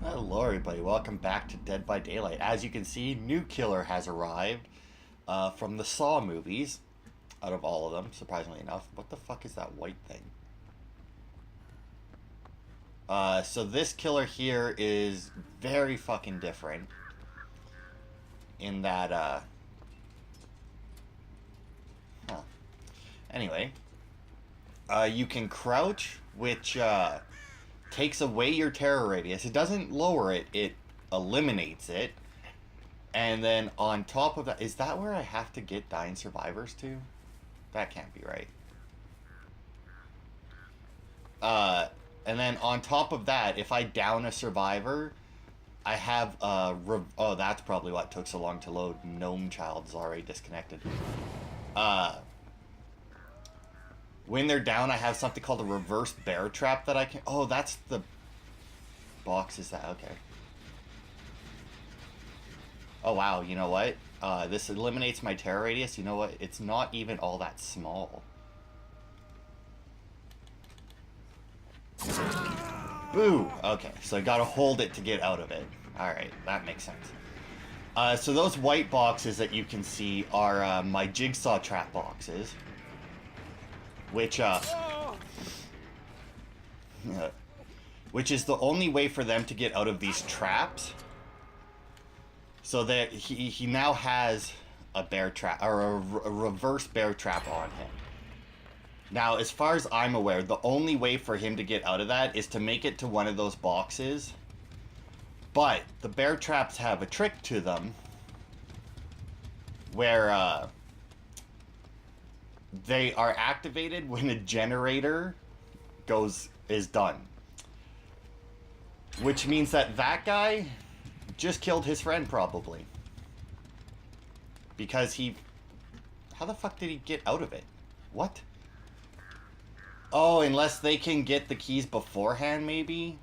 Hello, everybody. Welcome back to Dead by Daylight. As you can see, new killer has arrived from the Saw movies. Out of all of them, surprisingly enough. What the fuck is that white thing? So this killer here is very fucking different in that, huh. Anyway, you can crouch, which takes away your terror radius. It doesn't lower it, it eliminates it. And then on top of that, is that where I have to get dying survivors to? That can't be right. Uh, and then on top of that, if I down a survivor, I have oh, that's probably what took so long to load. Gnome Child is already disconnected. Uh, when they're down, I have something called a reverse bear trap that I can. Oh, that's the box. Is that okay? Oh wow, you know what? This eliminates my terror radius. You know what? It's not even all that small. Boo! Okay, so I gotta hold it to get out of it. Alright, that makes sense. So those white boxes that you can see are my jigsaw trap boxes. Which, which is the only way for them to get out of these traps. So that he now has a bear trap, or a reverse bear trap on him. Now, as far as I'm aware, the only way for him to get out of that is to make it to one of those boxes. But the bear traps have a trick to them where they are activated when a generator is done. Which means that guy just killed his friend, probably. Because he... How the fuck did he get out of it? What? Oh, unless they can get the keys beforehand, maybe?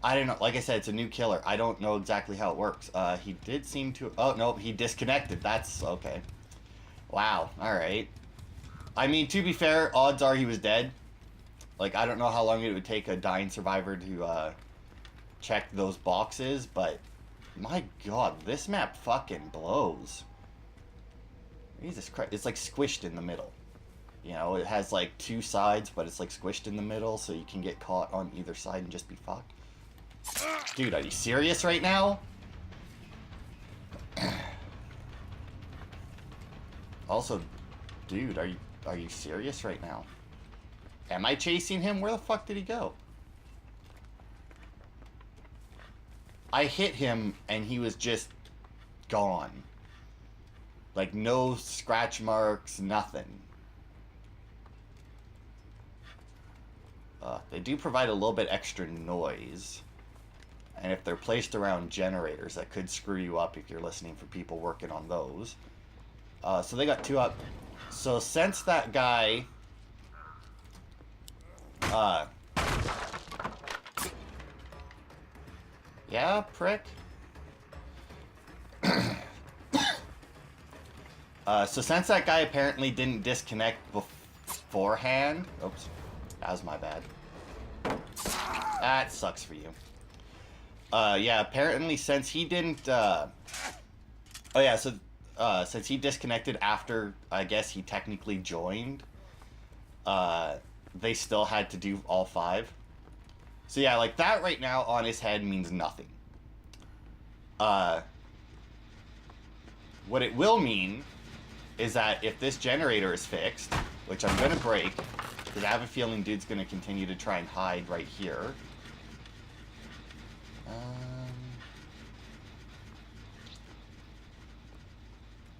I don't know. Like I said, it's a new killer. I don't know exactly how it works. He did seem to... Oh, no, he disconnected. That's... Okay. Wow. Alright. I mean, to be fair, odds are he was dead. Like, I don't know how long it would take a dying survivor to, check those boxes, but... My god, this map fucking blows. Jesus Christ. It's, like, squished in the middle. You know, it has like two sides, but it's like squished in the middle, so you can get caught on either side and just be fucked. Dude, are you serious right now? Also, dude, are you serious right now? Am I chasing him? Where the fuck did he go? I hit him and he was just gone. Like no scratch marks, nothing. They do provide a little bit extra noise. And if they're placed around generators, that could screw you up if you're listening for people working on those. So they got two up. So since that guy... yeah, prick? So since that guy apparently didn't disconnect beforehand... Oops. That was my bad. That sucks for you. Yeah, apparently since he didn't, oh yeah, so, since he disconnected after, I guess he technically joined, they still had to do all 5. So yeah, like, that right now on his head means nothing. What it will mean is that if this generator is fixed, which I'm gonna break, because I have a feeling dude's gonna continue to try and hide right here.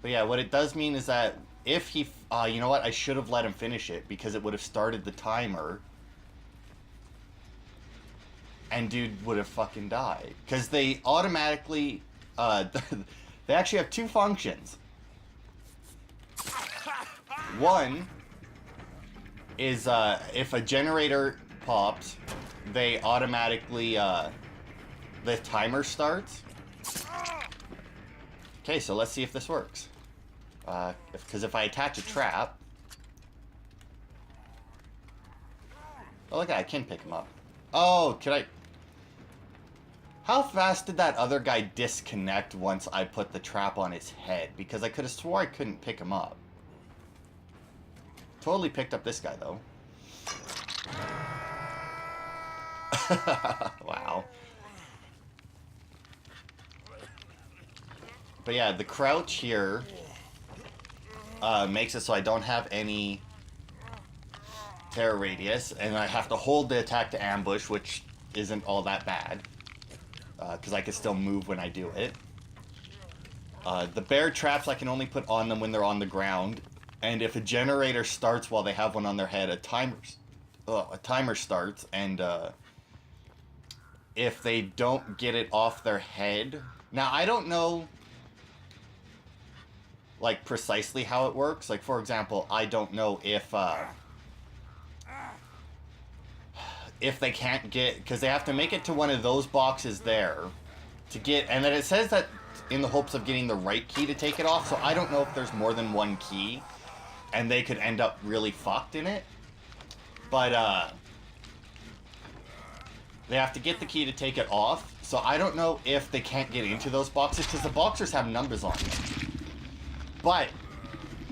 But yeah, what it does mean is that if he... you know what? I should have let him finish it, because it would have started the timer. And dude would have fucking died. Because they automatically... they actually have 2 functions. One is if a generator pops, they automatically... the timer starts. Okay, so let's see if this works. Because if I attach a trap... Oh, look, I can pick him up. Oh, can I... How fast did that other guy disconnect once I put the trap on his head? Because I could have swore I couldn't pick him up. Totally picked up this guy, though. Wow. But yeah, the crouch here makes it so I don't have any terror radius, and I have to hold the attack to ambush, which isn't all that bad, because I can still move when I do it. The bear traps I can only put on them when they're on the ground, and if a generator starts while they have one on their head, a timer starts, and if they don't get it off their head... Now, I don't know, like, precisely how it works. Like, for example, I don't know if they can't get... Because they have to make it to one of those boxes there to get... And then it says that in the hopes of getting the right key to take it off, so I don't know if there's more than one key, and they could end up really fucked in it. But, they have to get the key to take it off, so I don't know if they can't get into those boxes, because the boxers have numbers on them. But,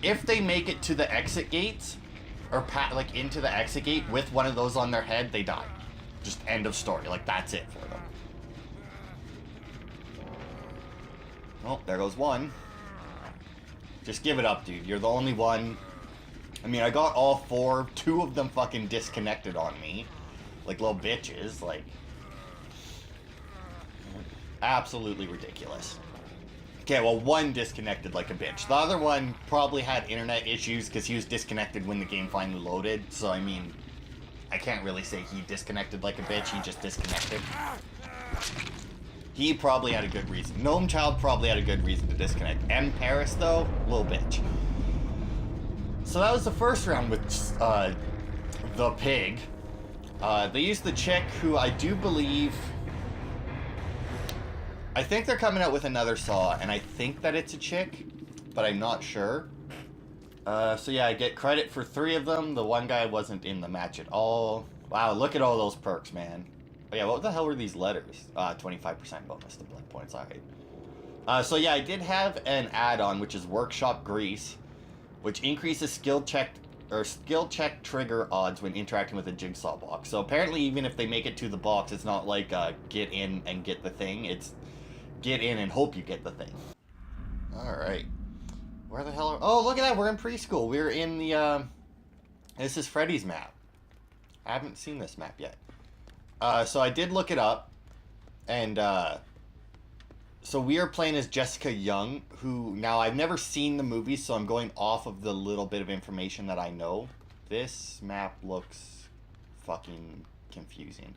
if they make it to the exit gates, or like into the exit gate with one of those on their head, they die. Just end of story. Like, that's it for them. Oh, there goes one. Just give it up, dude. You're the only one. I mean, I got all four. Two of them fucking disconnected on me. Like little bitches. Like, absolutely ridiculous. Okay, well, one disconnected like a bitch. The other one probably had internet issues because he was disconnected when the game finally loaded. So, I mean, I can't really say he disconnected like a bitch. He just disconnected. He probably had a good reason. Gnome Child probably had a good reason to disconnect. M. Paris, though, little bitch. So that was the first round with the pig. They used the chick who I do believe... I think they're coming out with another Saw, and I think that it's a chick, but I'm not sure. So yeah, I get credit for 3 of them. The one guy wasn't in the match at all. Wow, look at all those perks, man. Oh yeah, what the hell were these letters? 25% bonus to blood points, alright. So yeah, I did have an add-on, which is Workshop Grease, which increases skill check trigger odds when interacting with a jigsaw box. So apparently even if they make it to the box, it's not like get in and get the thing. It's get in and hope you get the thing. Alright. Where the hell are... Oh, look at that! We're in preschool. We're in the, This is Freddy's map. I haven't seen this map yet. So I did look it up. And, so we are playing as Jessica Young, who... Now, I've never seen the movie, so I'm going off of the little bit of information that I know. This map looks fucking confusing.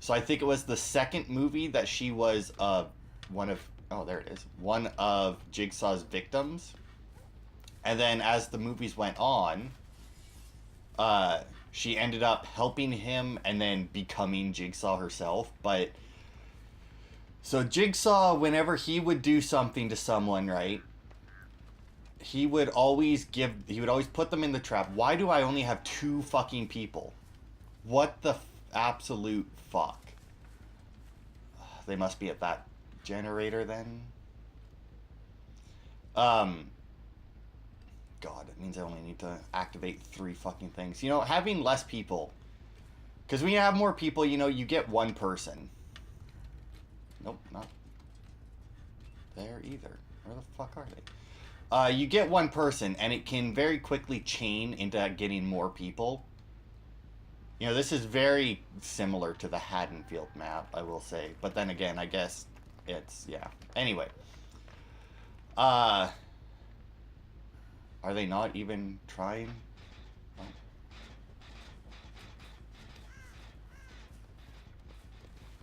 So I think it was the second movie that she was, one of... Oh, there it is. One of Jigsaw's victims. And then as the movies went on, she ended up helping him and then becoming Jigsaw herself. But... So Jigsaw, whenever he would do something to someone, right, he would always put them in the trap. Why do I only have 2 fucking people? What the absolute fuck? They must be at that generator then. God, it means I only need to activate 3 fucking things. You know, having less people, because when you have more people, you know, you get one person. Nope, not there either. Where the fuck are they? You get one person, and it can very quickly chain into getting more people. You know, this is very similar to the Haddonfield map, I will say. But then again, I guess it's, yeah. Anyway. Are they not even trying?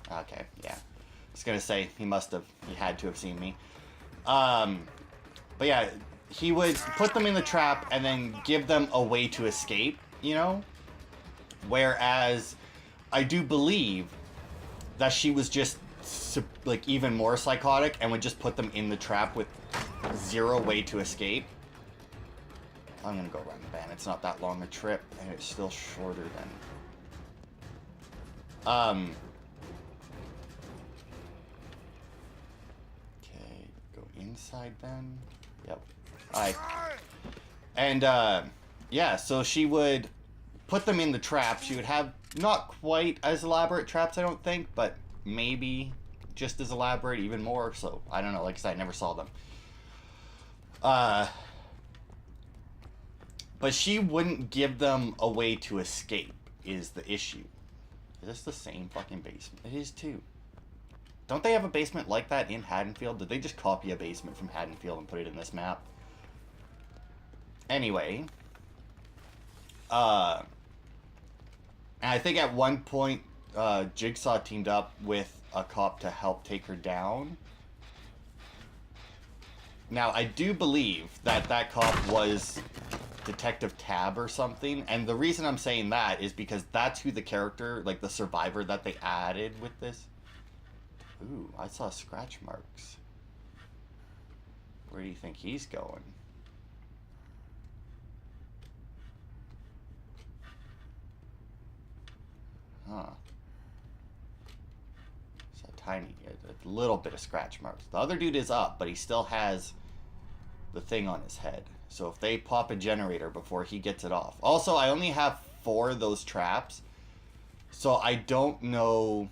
Oh. Okay, yeah. I was gonna say, he had to have seen me. But yeah, he would put them in the trap and then give them a way to escape, you know? Whereas, I do believe that she was just, like, even more psychotic and would just put them in the trap with 0 way to escape. I'm gonna go around the band. It's not that long a trip, and it's still shorter than... inside then? Yep. Alright. And, yeah, so she would put them in the trap. She would have not quite as elaborate traps, I don't think, but maybe just as elaborate, even more. So, I don't know. Like I said, I never saw them. But she wouldn't give them a way to escape, is the issue. Is this the same fucking basement? It is too. Don't they have a basement like that in Haddonfield? Did they just copy a basement from Haddonfield and put it in this map? Anyway. And I think at one point, Jigsaw teamed up with a cop to help take her down. Now, I do believe that that cop was Detective Tab or something, and the reason I'm saying that is because that's who the character, like the survivor that they added with this. Ooh, I saw scratch marks. Where do you think he's going? Huh. It's a tiny, a little bit of scratch marks. The other dude is up, but he still has the thing on his head. So if they pop a generator before he gets it off. Also, I only have 4 of those traps. So I don't know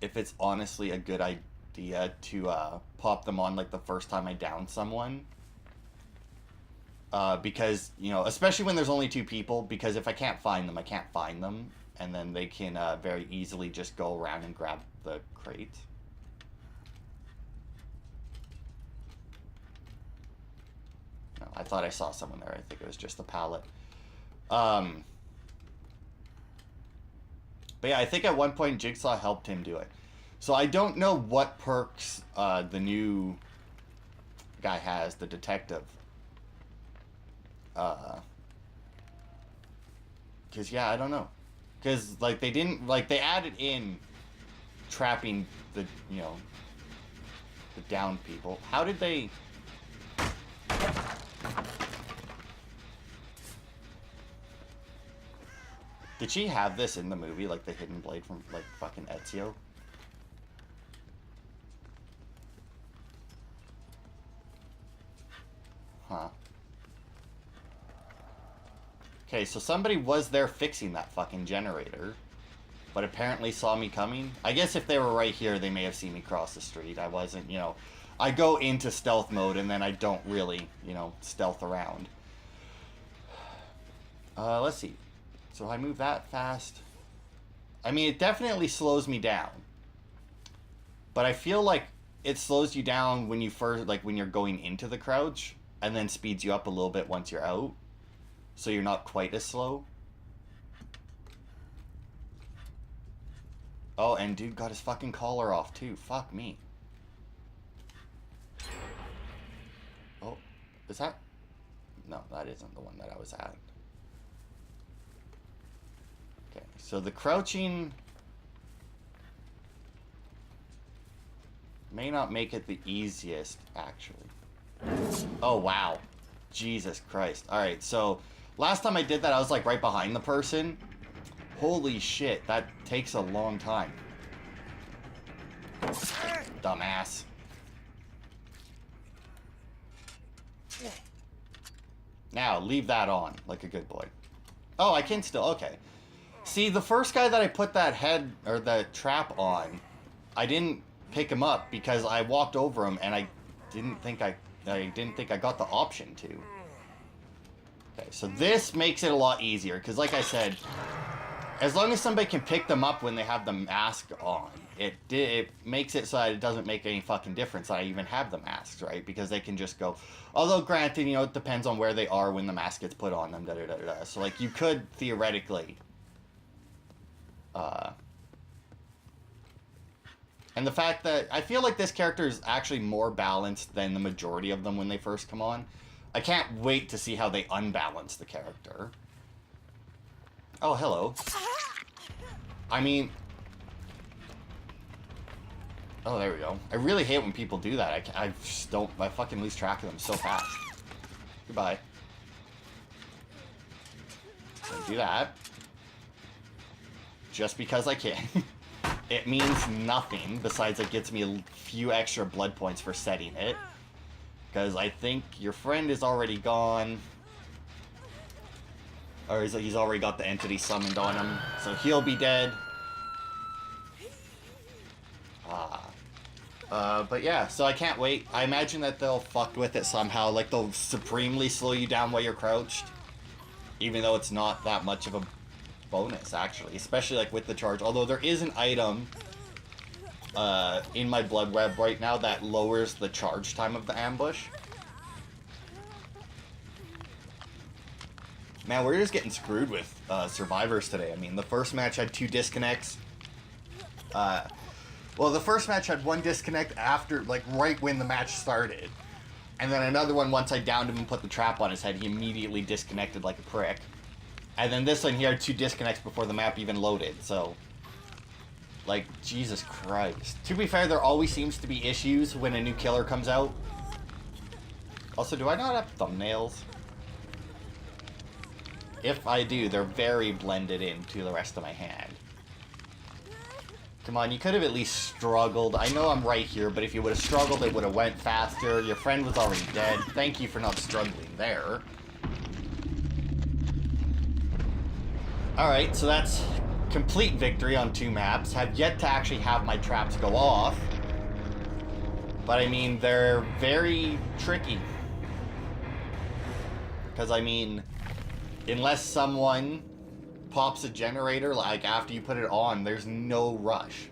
if it's honestly a good idea to pop them on like the first time I down someone. Because, you know, especially when there's only 2 people, because if I can't find them, I can't find them. And then they can very easily just go around and grab the crate. No, I thought I saw someone there. I think it was just the pallet. But yeah, I think at one point Jigsaw helped him do it. So I don't know what perks the new guy has, the detective. Because, yeah, I don't know. Because, like, they didn't, like, they added in trapping the, you know, the downed people. How did they... Did she have this in the movie, like the hidden blade from, like, fucking Ezio? Huh. Okay, so somebody was there fixing that fucking generator, but apparently saw me coming. I guess if they were right here, they may have seen me cross the street. I wasn't, you know... I go into stealth mode, and then I don't really, you know, stealth around. Let's see. So I move that fast. I mean, it definitely slows me down. But I feel like it slows you down when you first, like, when you're going into the crouch, and then speeds you up a little bit once you're out. So you're not quite as slow. Oh, and dude got his fucking collar off, too. Fuck me. Oh, is that... No, that isn't the one that I was at. Okay, so the crouching may not make it the easiest, actually. Oh, wow. Jesus Christ. Alright, so last time I did that, I was like right behind the person. Holy shit, that takes a long time. Dumbass. Now, leave that on, like a good boy. Oh, I can still, okay. See, the first guy that I put that head, or the trap on, I didn't pick him up because I walked over him and I didn't think I got the option to. Okay, so this makes it a lot easier, because like I said, as long as somebody can pick them up when they have the mask on, it makes it so that it doesn't make any fucking difference that I even have the masks, right? Because they can just go, although granted, you know, it depends on where they are when the mask gets put on them, da-da-da-da. So, like, you could theoretically, and the fact that, I feel like this character is actually more balanced than the majority of them when they first come on. I can't wait to see how they unbalance the character. Oh, hello. I mean... Oh, there we go. I really hate when people do that. I just don't... I fucking lose track of them so fast. Goodbye. Don't do that. Just because I can. it means nothing besides it gets me a few extra blood points for setting it. Because I think your friend is already gone. Or he's already got the entity summoned on him. So he'll be dead. But yeah, so I can't wait. I imagine that they'll fuck with it somehow. Like, they'll supremely slow you down while you're crouched. Even though it's not that much of a bonus, actually. Especially, like, with the charge. Although there is an item in my blood web right now that lowers the charge time of the ambush. Man, we're just getting screwed with survivors today. I mean, the first match had 2 disconnects. Well, the first match had 1 disconnect after, like, right when the match started. And then another one, once I downed him and put the trap on his head, he immediately disconnected like a prick. And then this one, he had 2 disconnects before the map even loaded, so... Like, Jesus Christ. To be fair, there always seems to be issues when a new killer comes out. Also, do I not have thumbnails? If I do, they're very blended into the rest of my hand. Come on, you could have at least struggled. I know I'm right here, but if you would have struggled, it would have went faster. Your friend was already dead. Thank you for not struggling there. Alright, so that's complete victory on 2 maps. Have yet to actually have my traps go off. But I mean, they're very tricky. Because I mean, unless someone pops a generator, like, after you put it on, there's no rush.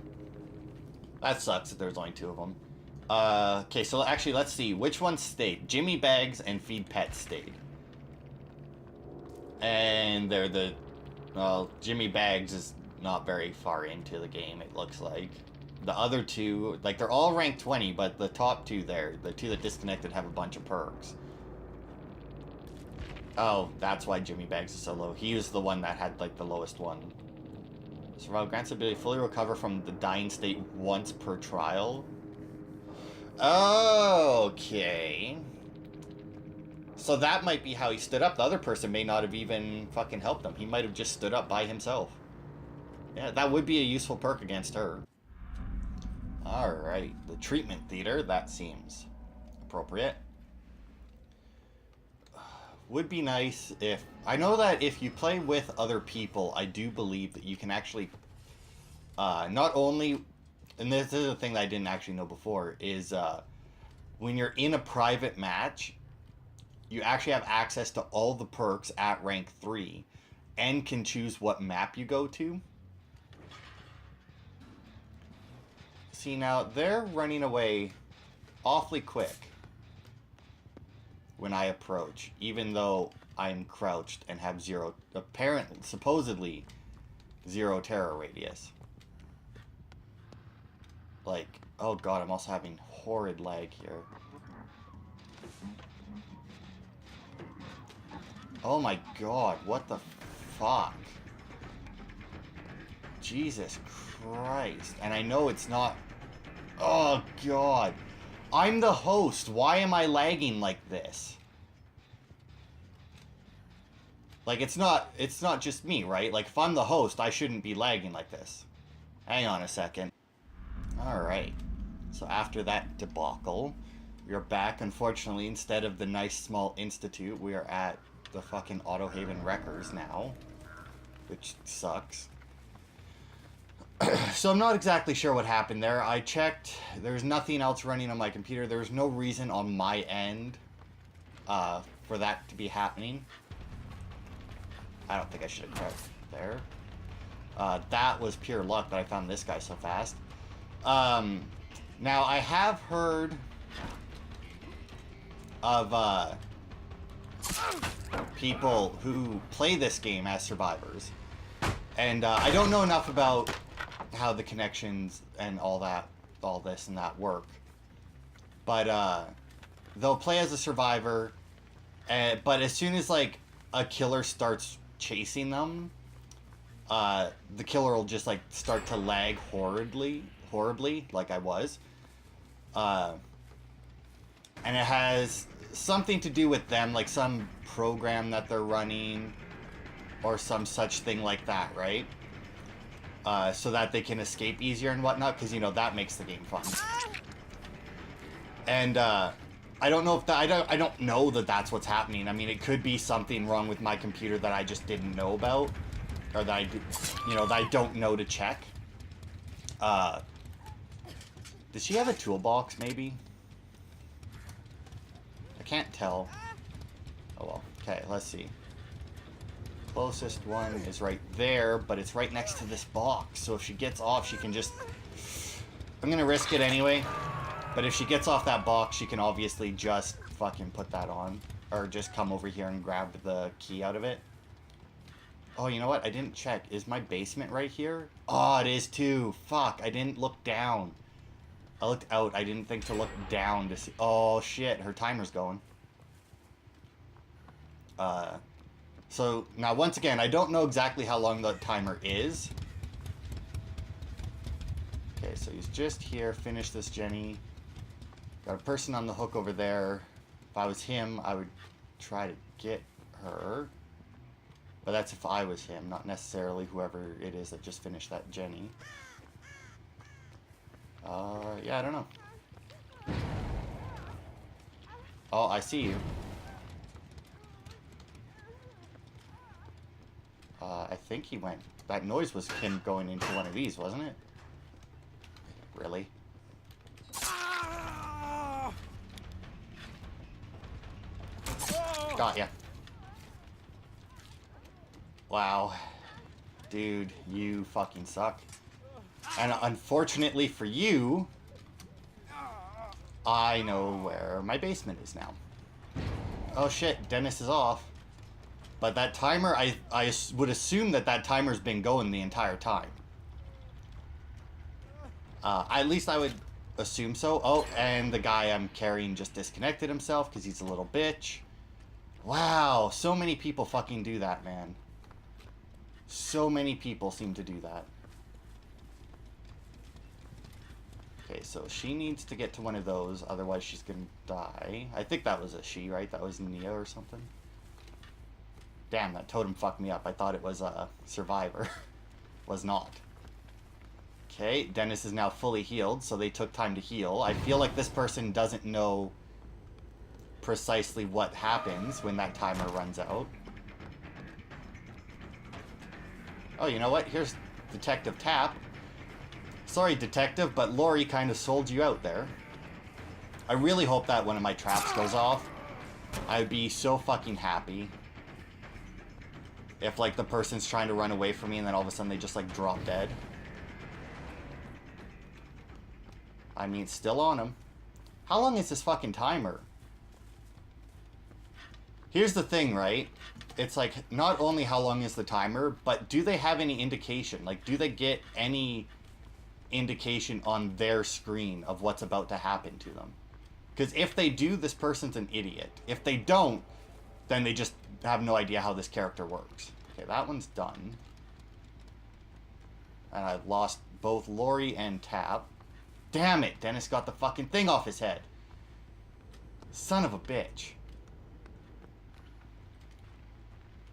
That sucks that there's only 2 of them. Okay, so actually, let's see. Which one stayed? Jimmy Bags and Feed Pets stayed. And they're the... Well, Jimmy Bags is not very far into the game, it looks like. The other 2, like, they're all ranked 20, but the top 2 there, the 2 that disconnected, have a bunch of perks. Oh, that's why Jimmy Bags is so low. He was the one that had, like, the lowest one. Survival grants ability to fully recover from the dying state once per trial. Okay. So that might be how he stood up. The other person may not have even fucking helped him. He might have just stood up by himself. Yeah, that would be a useful perk against her. Alright, the treatment theater. That seems appropriate. Would be nice if... I know that if you play with other people, I do believe that you can actually... not only... And this is a thing that I didn't actually know before, is when you're in a private match, you actually have access to all the perks at rank 3 and can choose what map you go to. See, now, they're running away awfully quick when I approach, even though I'm crouched and have zero, apparently, supposedly, 0 terror radius. Like, oh god, I'm also having horrid lag here. Oh my god, what the fuck? Jesus Christ. And I know it's not... Oh god. I'm the host. Why am I lagging like this? Like, it's not just me, right? Like, if I'm the host, I shouldn't be lagging like this. Hang on a second. Alright. So after that debacle, we are back. Unfortunately, instead of the nice small institute, we are at the fucking Autohaven Wreckers now. Which sucks. So I'm not exactly sure what happened there. I checked. There's nothing else running on my computer. There's no reason on my end for that to be happening. I don't think I should have crouched there. That was pure luck that I found this guy so fast. Now, I have heard of people who play this game as survivors. And I don't know enough about how the connections and all this and that work. But they'll play as a survivor, but as soon as, like, a killer starts chasing them, the killer will just, like, start to lag horribly, like I was. And it has something to do with them, like some program that they're running, or some such thing like that, right? so that they can escape easier and whatnot, because, you know, that makes the game fun. And, I don't know if that, I don't know that that's what's happening. I mean, it could be something wrong with my computer that I just didn't know about, or that you know, that I don't know to check. Does she have a toolbox, maybe? I can't tell. Oh well. Okay, let's see. Closest one is right there, but it's right next to this box. So if she gets off, she can just... I'm gonna risk it anyway. But if she gets off that box, she can obviously just fucking put that on. Or just come over here and grab the key out of it. Oh, you know what? I didn't check. Is my basement right here? Oh, it is too. Fuck, I didn't look down. I looked out. I didn't think to look down to see... Oh, shit. Her timer's going. So, now, once again, I don't know exactly how long the timer is. Okay, so he's just here. Finish this, Jenny. Got a person on the hook over there. If I was him, I would try to get her. But that's if I was him, not necessarily whoever it is that just finished that Jenny. Yeah, I don't know. Oh, I see you. I think he went... That noise was him going into one of these, wasn't it? Really? Got ya. Wow. Dude, you fucking suck. And unfortunately for you, I know where my basement is now. Oh shit, Dennis is off. But that timer, I would assume that that timer's been going the entire time. At least I would assume so. Oh, and the guy I'm carrying just disconnected himself because he's a little bitch. Wow, so many people fucking do that, man. So many people seem to do that. Okay, so she needs to get to one of those, otherwise she's gonna die. I think that was a she, right? That was Nia or something. Damn, that totem fucked me up. I thought it was a survivor. Was not. Okay, Dennis is now fully healed, so they took time to heal. I feel like this person doesn't know precisely what happens when that timer runs out. Oh, you know what? Here's Detective Tapp. Sorry, Detective, but Lori kind of sold you out there. I really hope that one of my traps goes off. I'd be so fucking happy. If, like, the person's trying to run away from me and then all of a sudden they just, like, drop dead. I mean, still on him. How long is this fucking timer? Here's the thing, right? It's like, not only how long is the timer, but do they have any indication? Like, do they get any indication on their screen of what's about to happen to them? Because if they do, this person's an idiot. If they don't, then they just have no idea how this character works. Okay, that one's done. And I've lost both Lori and Tapp. Damn it! Dennis got the fucking thing off his head. Son of a bitch.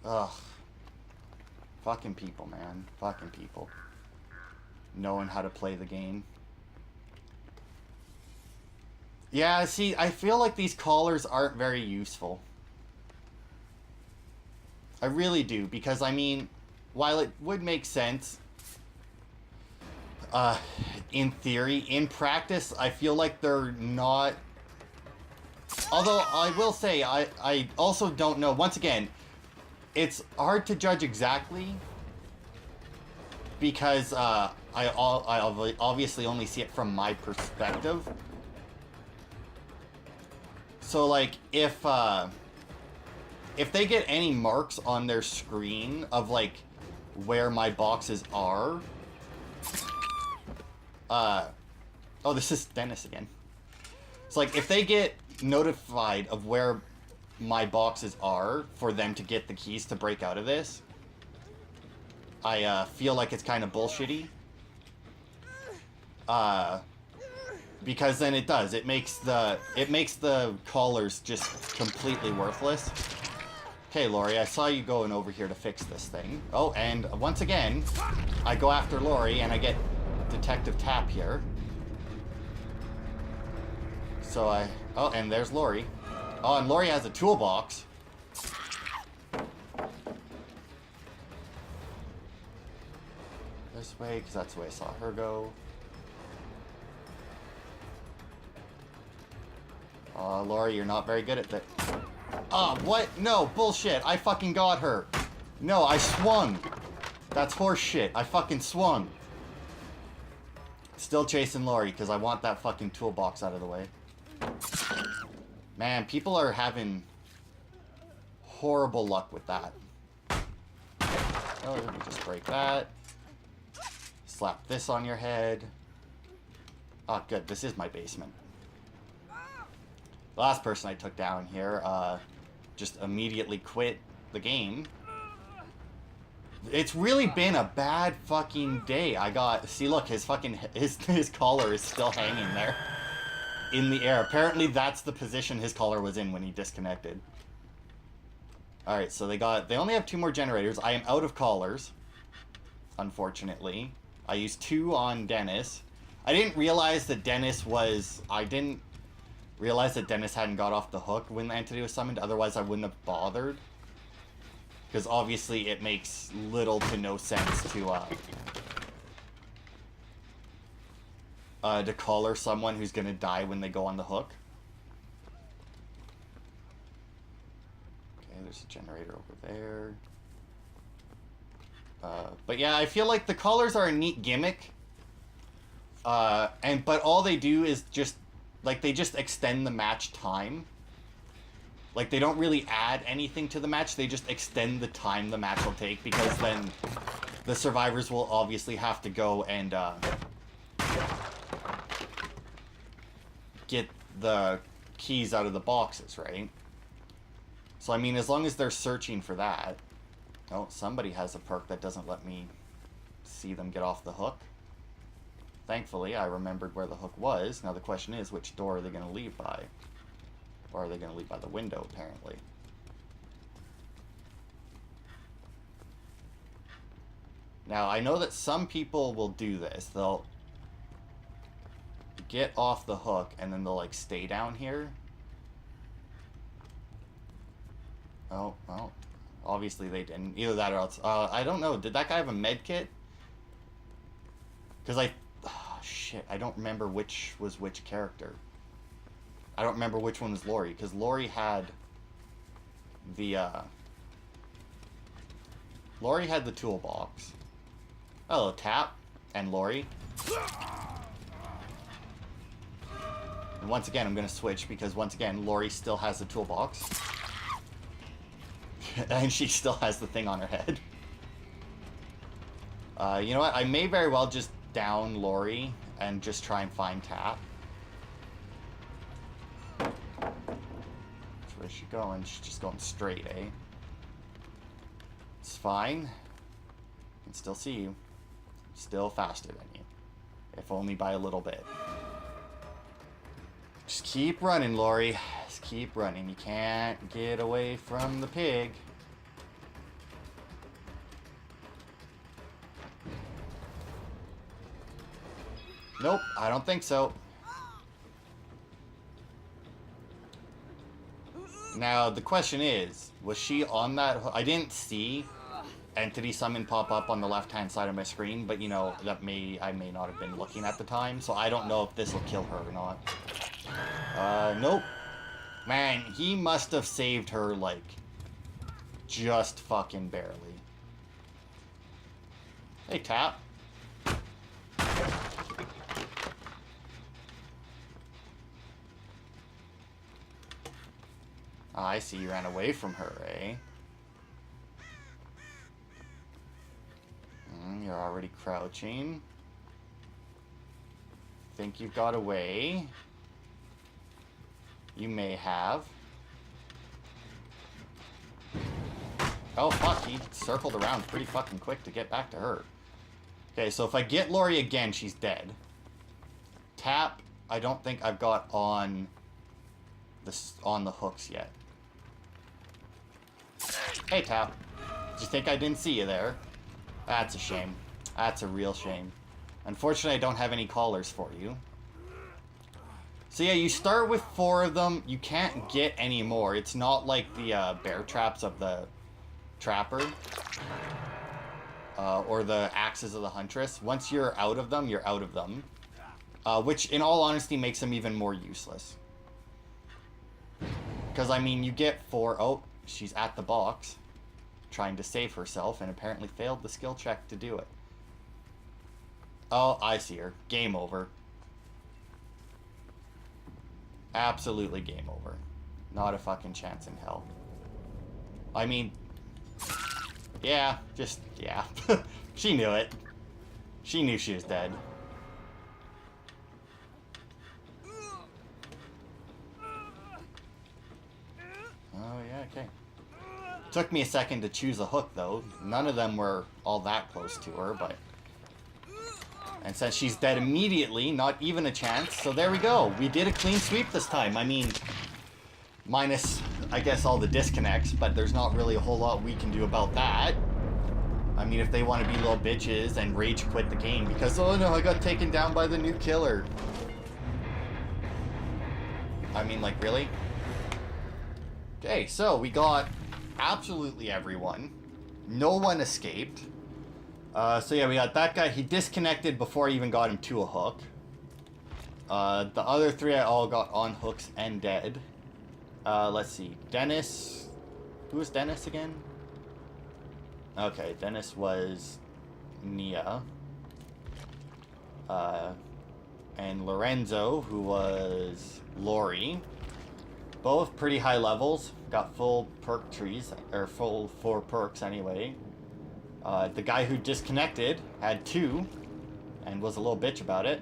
Ugh. Fucking people, man. Fucking people. Knowing how to play the game. Yeah, see, I feel like these callers aren't very useful. I really do, because, I mean, while it would make sense, in theory, in practice, I feel like they're not... Although, I will say, I also don't know, once again, it's hard to judge exactly, because, I obviously only see it from my perspective. So, like, if they get any marks on their screen of, like, where my boxes are... oh, this is Dennis again. It's like, if they get notified of where my boxes are for them to get the keys to break out of this, I feel like it's kind of bullshitty. Because then it does. It makes the callers just completely worthless. Okay, Lori, I saw you going over here to fix this thing. Oh, and once again, I go after Lori and I get Detective Tap here. So oh, and there's Lori. Oh, and Lori has a toolbox. This way, because that's the way I saw her go. Lori, you're not very good at that. Oh, what? No, bullshit. I fucking got her. No, I swung. That's horse shit. I fucking swung. Still chasing Lori, because I want that fucking toolbox out of the way. Man, people are having horrible luck with that. Oh, let me just break that. Slap this on your head. Oh, good. This is my basement. The last person I took down here, just immediately quit the game. It's really been a bad fucking day. I got... See, look, his fucking... His collar is still hanging there. In the air. Apparently, that's the position his collar was in when he disconnected. Alright, so they only have 2 more generators. I am out of collars. Unfortunately. I used 2 on Dennis. I didn't realize that Dennis was... I didn't realize that Dennis hadn't got off the hook when the entity was summoned. Otherwise, I wouldn't have bothered. Because obviously, it makes little to no sense to collar someone who's going to die when they go on the hook. Okay, there's a generator over there. But yeah, I feel like the collars are a neat gimmick. But all they do is just, like, they just extend the match time. Like, they don't really add anything to the match, they just extend the time the match will take, because then the survivors will obviously have to go and, get the keys out of the boxes, right? So, I mean, as long as they're searching for that... Oh, somebody has a perk that doesn't let me see them get off the hook. Thankfully, I remembered where the hook was. Now the question is, which door are they going to leave by? Or are they going to leave by the window, apparently? Now, I know that some people will do this. They'll get off the hook, and then they'll, like, stay down here. Oh, well... Obviously they didn't. Either that or else... I don't know. Did that guy have a med kit? Because oh, shit. I don't remember which was which character. I don't remember which one was Lori. Because Lori had the, Lori had the toolbox. Hello, Tap. And Lori. And once again, I'm going to switch. Because once again, Lori still has the toolbox. And she still has the thing on her head. You know what? I may very well just down Lori and just try and find Tap. Where's she going? She's just going straight, eh? It's fine. I can still see you. Still faster than you. If only by a little bit. Just keep running, Lori. Just keep running. You can't get away from the pig. Nope, I don't think so. Now, the question is, was she on that hook? I didn't see Entity Summon pop up on the left-hand side of my screen, but, you know, I may not have been looking at the time, so I don't know if this will kill her or not. Nope. Man, he must have saved her, like, just fucking barely. Hey, Tap. Oh, I see you ran away from her, eh? You're already crouching. Think you've got away. You may have. Oh, fuck, he circled around pretty fucking quick to get back to her. Okay, so if I get Lori again, she's dead. Tap, I don't think I've got on the hooks yet. Hey, Tap. Did you think I didn't see you there? That's a shame. That's a real shame. Unfortunately, I don't have any collars for you. So yeah, you start with 4 of them. You can't get any more. It's not like the bear traps of the trapper. Or the axes of the huntress. Once you're out of them, you're out of them. Which, in all honesty, makes them even more useless. Because, I mean, you get 4... Oh, she's at the box. Trying to save herself, and apparently failed the skill check to do it. Oh, I see her. Game over. Absolutely game over. Not a fucking chance in hell. I mean... Yeah, just... Yeah. She knew it. She knew she was dead. Oh, yeah, okay. Took me a second to choose a hook, though. None of them were all that close to her, but... And since she's dead immediately, not even a chance. So there we go. We did a clean sweep this time. I mean, minus, I guess, all the disconnects, but there's not really a whole lot we can do about that. I mean, if they want to be little bitches and rage quit the game because, oh no, I got taken down by the new killer. I mean, like, really? Okay, so we got absolutely everyone. No one escaped. So yeah, we got that guy. He disconnected before I even got him to a hook. The other 3 I all got on hooks and dead. Let's see. Dennis. Who was Dennis again? Okay, Dennis was Nia. And Lorenzo, who was Lori. Both pretty high levels. Got full perk trees, or full 4 perks anyway. The guy who disconnected had 2 and was a little bitch about it.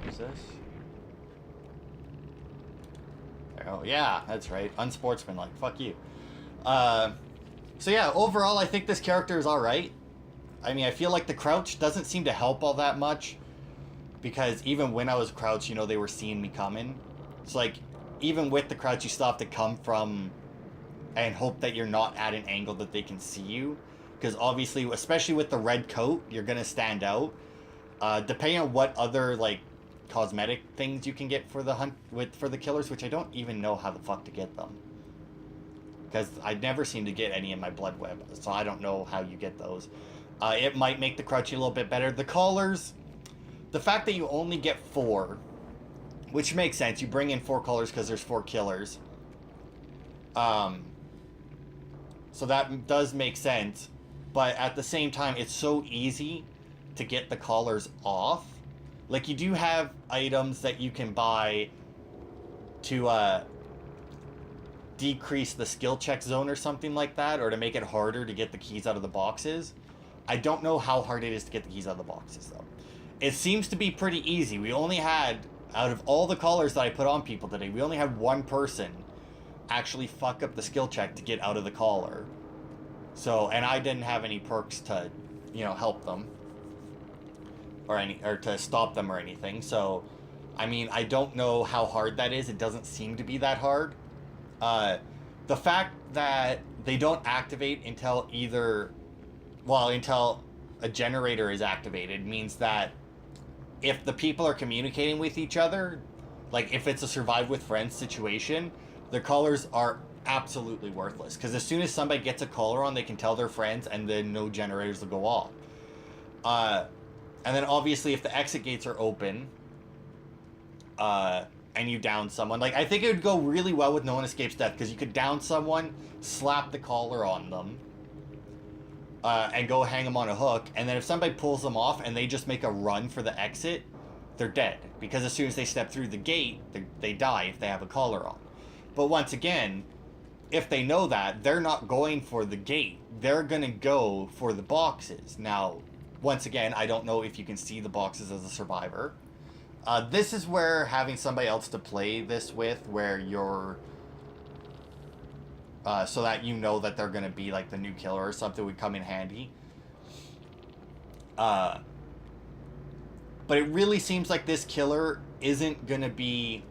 Who's this? Oh, yeah, that's right. Unsportsmanlike. Fuck you. So yeah, overall, I think this character is alright. I mean, I feel like the crouch doesn't seem to help all that much. Because even when I was crouched, you know, they were seeing me coming. It's like, even with the crouch, you still have to come from... and hope that you're not at an angle that they can see you. Because obviously, especially with the red coat, you're going to stand out. Depending on what other, like, cosmetic things you can get for the for the killers, which I don't even know how the fuck to get them. Because I never seem to get any in my blood web, so I don't know how you get those. It might make the crouchy a little bit better. The collars, the fact that you only get 4, which makes sense. You bring in 4 collars because there's 4 killers. So that does make sense, but at the same time, it's so easy to get the collars off. Like, you do have items that you can buy to decrease the skill check zone or something like that, or to make it harder to get the keys out of the boxes. I don't know how hard it is to get the keys out of the boxes, though. It seems to be pretty easy. We only had, out of all the collars that I put on people today, we only had 1 person actually fuck up the skill check to get out of the collar. So, and I didn't have any perks to, you know, help them. Or to stop them or anything. So, I mean, I don't know how hard that is. It doesn't seem to be that hard. The fact that they don't activate until until a generator is activated means that if the people are communicating with each other, like if it's a survive with friends situation, the collars are absolutely worthless. Because as soon as somebody gets a collar on, they can tell their friends and then no generators will go off. And then obviously if the exit gates are open, and you down someone, like I think it would go really well with No One Escapes Death, because you could down someone, slap the collar on them, and go hang them on a hook, and then if somebody pulls them off and they just make a run for the exit, they're dead. Because as soon as they step through the gate, they die if they have a collar on. But once again, if they know that, they're not going for the gate. They're going to go for the boxes. Now, once again, I don't know if you can see the boxes as a survivor. This is where having somebody else to play this with, where you're... so that you know that they're going to be like the new killer or something, would come in handy. But it really seems like this killer isn't going to be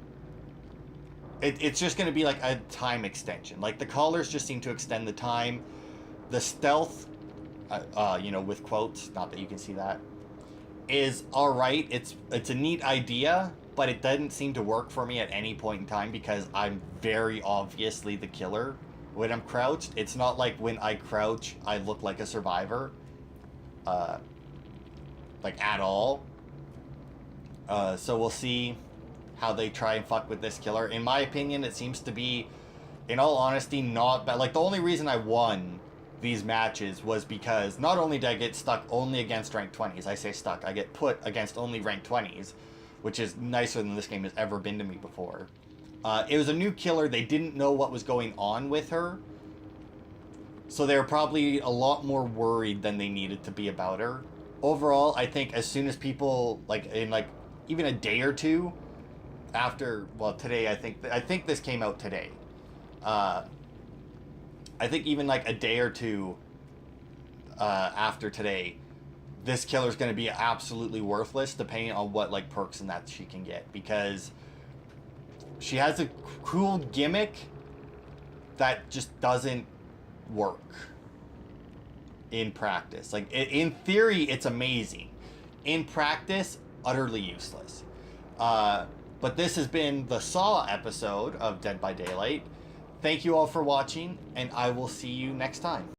it's just going to be like a time extension. Like the collars just seem to extend the time. The stealth, with quotes, not that you can see that, is all right. It's a neat idea, but it doesn't seem to work for me at any point in time because I'm very obviously the killer when I'm crouched. It's not like when I crouch, I look like a survivor, like at all. So we'll see how they try and fuck with this killer. In my opinion, it seems to be, in all honesty, not bad. Like, the only reason I won these matches was because not only did I get stuck only against ranked 20s, I say stuck, I get put against only ranked 20s, which is nicer than this game has ever been to me before. It was a new killer. They didn't know what was going on with her, so they were probably a lot more worried than they needed to be about her. Overall, I think as soon as people, like, in, like, even a day or two after, well, today, I think this came out today. I think even like a day or two after today, this killer's going to be absolutely worthless depending on what like perks and that she can get, because she has a cool gimmick that just doesn't work in practice. Like, in theory, it's amazing. In practice, utterly useless. But this has been the Saw episode of Dead by Daylight. Thank you all for watching, and I will see you next time.